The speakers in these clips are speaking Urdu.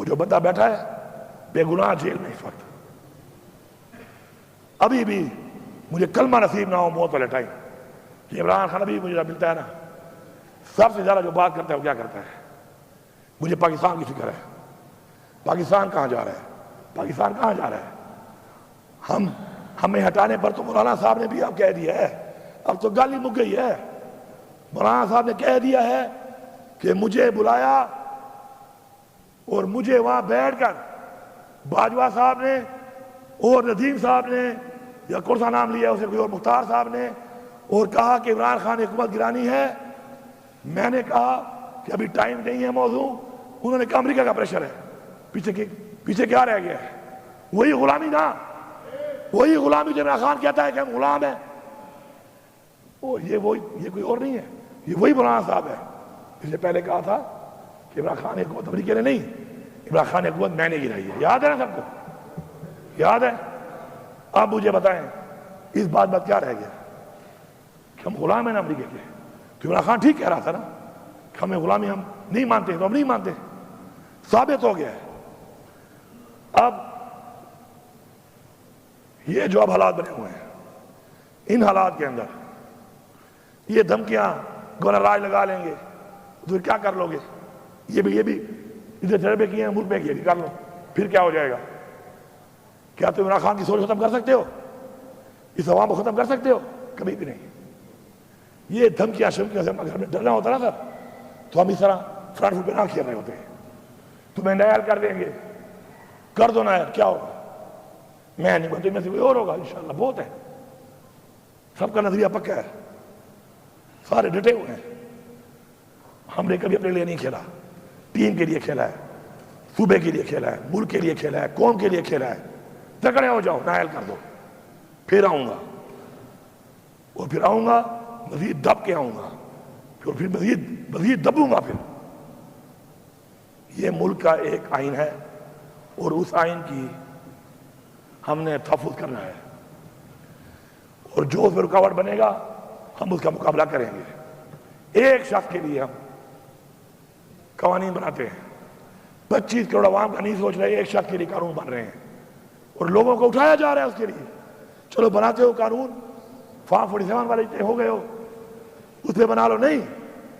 جو بندہ بیٹھا ہے بے گناہ جیل میں اس وقت، ابھی بھی مجھے کلمہ نصیب نہ ہو موت والے ٹائم کہ عمران خان ابھی مجھے ملتا ہے نا، سب سے زیادہ جو بات کرتا ہے وہ کیا کرتا ہے؟ مجھے پاکستان کی فکر ہے، پاکستان کہاں جا رہا ہے، پاکستان کہاں جا رہا ہے؟ ہمیں ہٹانے پر تو مولانا صاحب نے بھی اب کہہ دیا ہے، اب تو گالی مک گئی ہے، مولانا صاحب نے کہہ دیا ہے کہ مجھے بلایا اور مجھے وہاں بیٹھ کر باجوہ صاحب نے اور ندیم صاحب نے یا کون سا نام لیا اسے کوئی اور مختار صاحب نے، اور کہا کہ عمران خان حکومت گرانی ہے۔ میں نے کہا کہ ابھی ٹائم نہیں ہے موضوع، انہوں نے کہا امریکہ کا پریشر ہے، پیچھے کیا رہ گیا ہے؟ وہی غلامی نا، وہی غلامی جو عمران خان کہتا ہے کہ ہم غلام ہیں، یہ کوئی اور نہیں ہے، یہ وہی مولانا صاحب ہے جس نے پہلے کہا تھا کہ عمران خان حکومت امریکہ نے نہیں، عمران خان حکومت میں نے گرائی ہے۔ یاد ہے نا سب کو؟ یاد ہے؟ اب مجھے بتائیں اس بات کیا رہ گیا کہ ہم غلام ہیں نا امریکہ کے؟ تو عمران خان ٹھیک کہہ رہا تھا نا کہ ہمیں غلامی ہم نہیں مانتے، تو ہم نہیں مانتے، ثابت ہو گیا ہے۔ اب یہ جو اب حالات بنے ہوئے ہیں، ان حالات کے اندر یہ دھمکیاں گورنر راج لگا لیں گے تو کیا کر لو گے؟ یہ بھی ادھر تجربے کیے ہیں، ملک میں کیے، کر لو، پھر کیا ہو جائے گا؟ کیا تم عمران خان کی سوچ ختم کر سکتے ہو؟ اس عوام کو ختم کر سکتے ہو؟ کبھی بھی نہیں۔ یہ دھمکیاں شمکیاں سے اگر ہمیں ڈرنا ہوتا نا سر تو ہم اس طرح فرنٹ فٹ پہ نہ کھیل رہے ہوتے ہیں۔ تمہیں نائل کر دیں گے، کر دو نائل، کیا ہوگا؟ میں نہیں بولتے، میں سے کوئی اور ہوگا انشاءاللہ، بہت ہے، سب کا نظریہ پکا ہے، سارے ڈٹے ہوئے ہیں۔ ہم نے کبھی اپنے لیے نہیں کھیلا، ٹیم کے لیے کھیلا ہے، صوبے کے لیے کھیلا ہے، ملک کے لیے کھیلا ہے، قوم کے لیے کھیلا ہے۔ تکڑے ہو جاؤ، نائل کر دو، پھر آؤں گا، اور پھر آؤں گا مزید دب کے آؤں گا، پھر مزید دبوں گا۔ پھر یہ ملک کا ایک آئین ہے اور اس آئین کی ہم نے تحفظ کرنا ہے، اور جو اس میں رکاوٹ بنے گا ہم اس کا مقابلہ کریں گے۔ ایک شخص کے لیے ہم قوانین بناتے ہیں، 25 کروڑ عوام کا نہیں سوچ رہے، ایک شخص کے لیے قانون بن رہے ہیں اور لوگوں کو اٹھایا جا رہا ہے اس کے لیے۔ چلو بناتے ہو قانون، فارم 47 والے ہو گئے ہو، اس پہ بنا لو، نہیں،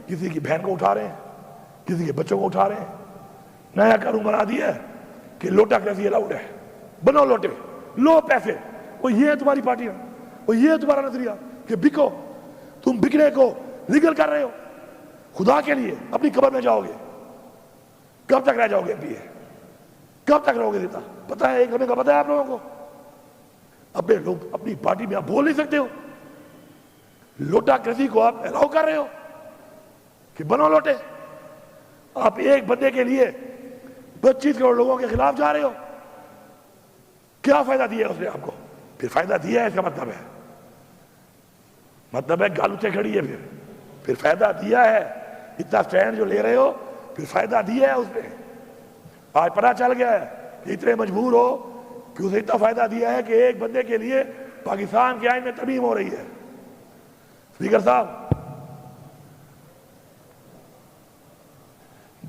کسی کی بہن کو اٹھا رہے ہیں، کسی کے بچوں کو اٹھا رہے ہیں۔ نیا قانون بنا دیا ہے کہ لوٹا کیسی الاؤڈ ہے، بنو لوٹے، لو پیسے، وہ یہ ہے تمہاری پارٹی، وہ یہ ہے تمہارا نظریہ کہ بکو، تم بکنے کو لیگل کر رہے ہو۔ خدا کے لیے اپنی قبر میں جاؤ گے، کب تک رہ جاؤ گے؟ کب تک رہو گے دیتا؟ پتا ہے ایک ہمیں کا پتا ہے آپ لوگوں کو؟ اپنے لوگ اپنی پارٹی میں آپ بول نہیں سکتے ہو، لوٹا کسی کو آپ الاؤ کر رہے ہو کہ بنو لوٹے۔ آپ ایک بندے کے لیے 25 کروڑ لوگوں کے خلاف جا رہے ہو، کیا فائدہ دیا ہے اس نے آپ کو؟ پھر فائدہ دیا ہے، اس کا مطلب ہے گال اٹھے کھڑی ہے، پھر فائدہ دیا ہے، اتنا سٹینڈ جو لے رہے ہو پھر فائدہ دیا ہے اس نے۔ آج پتہ چل گیا ہے کہ اتنے مجبور ہو کہ اسے اتنا فائدہ دیا ہے کہ ایک بندے کے لیے پاکستان کے آئین میں ترمیم ہو رہی ہے۔ اسپیکر صاحب